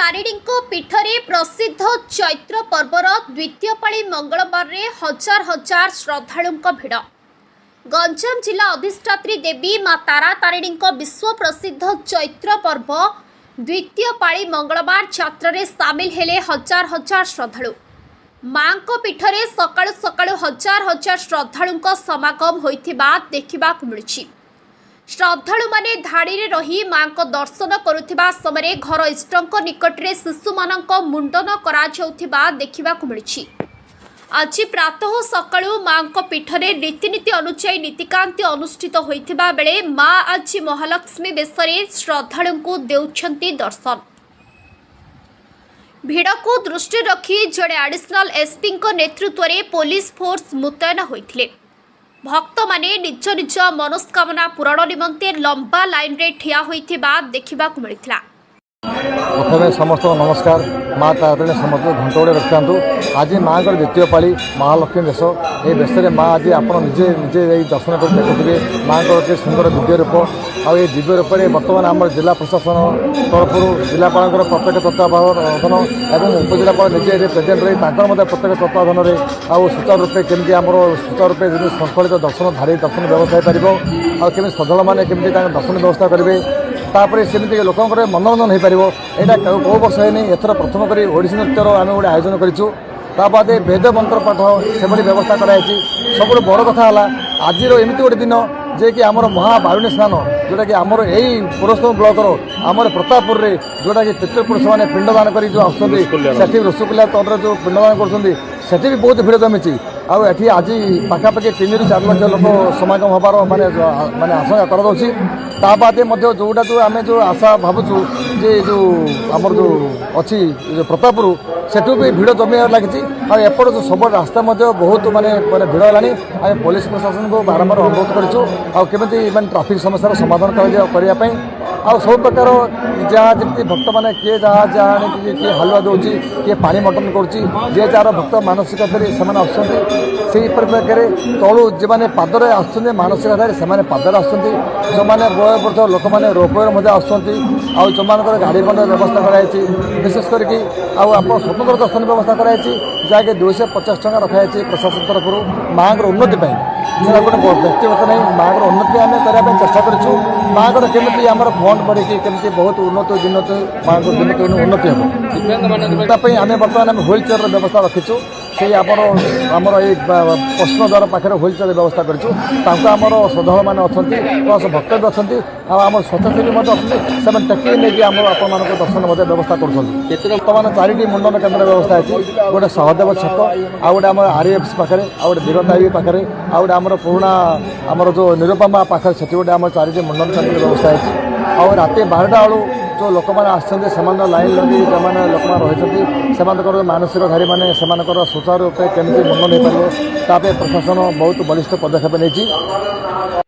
तारिणीको पीठरे प्रसिद्ध चैत्र पर्वर द्वितीय पाଳି मंगलवार रे हजार हजार श्रद्धालुंक भिड़। गंजाम जिला अधिष्ठात्री देवी मां तारा तारिणीको विश्व प्रसिद्ध चैत्र पर्व द्वितीय पाଳି मंगलवार यात्रा रे सामिल हेले हजार हजार श्रद्धालु। मां को पीठरे सकाळु सकाळु हजार हजार श्रद्धालुंक समागम होइथिबा देखिबाक मिलुछि। श्रद्धालु माने धाड़ी रे रही मां को दर्शन करुथिबा समय घर इष्टंक निकटरे शिशु मानक मुंडन करा जाउथिबा देखिबाक मिलुछि। आज प्रातः सकाळु मां को पीठरे रीतिनीति अनुसार नीतिकांति अनुष्ठित होइथिबा बेले मां आज महालक्ष्मी बेसरे श्रद्धालुंकु देउछंती दर्शन। भिड़ को दृष्टि रखी जड़े एडिशनल एसपी नेतृत्व में पुलिस फोर्स मुतयन होइथिले। भक्त माने निज निज मनोस्कामना पूरण निमंते लंबा लाइन रे ठिया होइथिबा देखिबाक मिलिथिला। प्रथम समस्त नमस्कार। माँ तारिणी समस्त घंटोड़े रखिथांतु। आज माँ को द्वितीय पाଳି महालक्ष्मी बेश ये बेस माँ आज आप निजे निजे दर्शन कर देखुए माँ को एक सुंदर दिव्य रूप आउ दिव्य रूप में बर्तमान आम जिला प्रशासन तरफ जिलापाल प्रत्येक तत्वावधान और उपजिलापाल निजे प्रेजेंट रही प्रत्येक तत्वावधान में आउ सुचारू रूपे केमती आम सुचारू रूपे संकलित दर्शन धारी दर्शन व्यवस्था हो पार श्रद्धा मैंने केमती दर्शन व्यवस्था करेंगे तापर सेमती लोकंर मनोरंजन हो पार। यहाँ कौ वर्ष है एथर प्रथम कर ओडिसी नृत्यर आम गोटे आयोजन करूँ ताद वेद मंत्र पाठ से व्यवस्था कराई। सब बड़ कथा है आज एमती गोटे दिन जे कि आमर महाबारुणी स्नान जोटा कि आमर यही पुरस्तर ब्लकर आमर प्रतापपुर में जोटा कि पितृपुरुष मैंने पिंडदान कर आसुँच रसगुल्ला तौर जो पिंडदान कर भी बहुत भिड़ जमी आठी आज पाखापाखि 3 ରୁ 4 लाख लोक समागम हबार माने माने आशंका कर जोटा जो आम जो आशा भावुँ जे जो आमर जो अच्छी प्रतापपुर सेठू भी भिड़ जमी लगी एपट जो सब रास्ता बहुत माने भिड़ है। पुलिस प्रशासन को बारंबार अनुरोध करें ट्राफिक समस्या समाधान करने आ सब प्रकार जहाँ जमी भक्त मैंने किए जहाँ जहाँ किए हालुआ दूसरी किए पानी मटन कर जार भक्त मानसिकता से प्रकार तलू जो मैंने पादरे आसुँच मानसिकता से पादरे आसुँच जो मैंने बयबर्ध लोक मैंने रोपवे आउ जो मान गाड़ी बंद व्यवस्था कराई विशेष करके आप स्वतंत्र दर्शन व्यवस्था कराई जहाँकि 250 टका रखाई प्रशासन तरफ माँ उन्नति गोटे व्यक्तिगत नहीं माँ उन्नति आम करने चेष्टा करूँ। माँ केमी आम फंड बढ़ी केमी बहुत उन्नति दिनोत माँ दिन उन्नति हम आम बर्तमान व्हील चेयर व्यवस्था रखीचु से आमर ये पश्चिम द्वार पाखे व्हील चेयर व्यवस्था करूँ श्रद्धा मैंने अच्छा प्लस भक्त भी अच्छा आम स्वच्छासेवी अच्छा टेकी नहीं आम आप दर्शन व्यवस्था कर 4टी मुंडन केन्द्र व्यवस्था है गोटे सहदेव छक आ गए आम RFC पाखे आ गए बीरतावी पाखे आ गए आम पुराणा आमर जो निरुपमा पाखे से गोटे आम 4टी मुंडन केन्द्र व्यवस्था है। आ रात 12टा बेलू जो लोक मैंने आसने लाइन लगे जो मैंने लोक रही से मानसिकधारी मैंने सुचारू रूप केमी मुंडन हो पार प्रशासन बहुत बलिष्ठ पदक्षेप नहीं।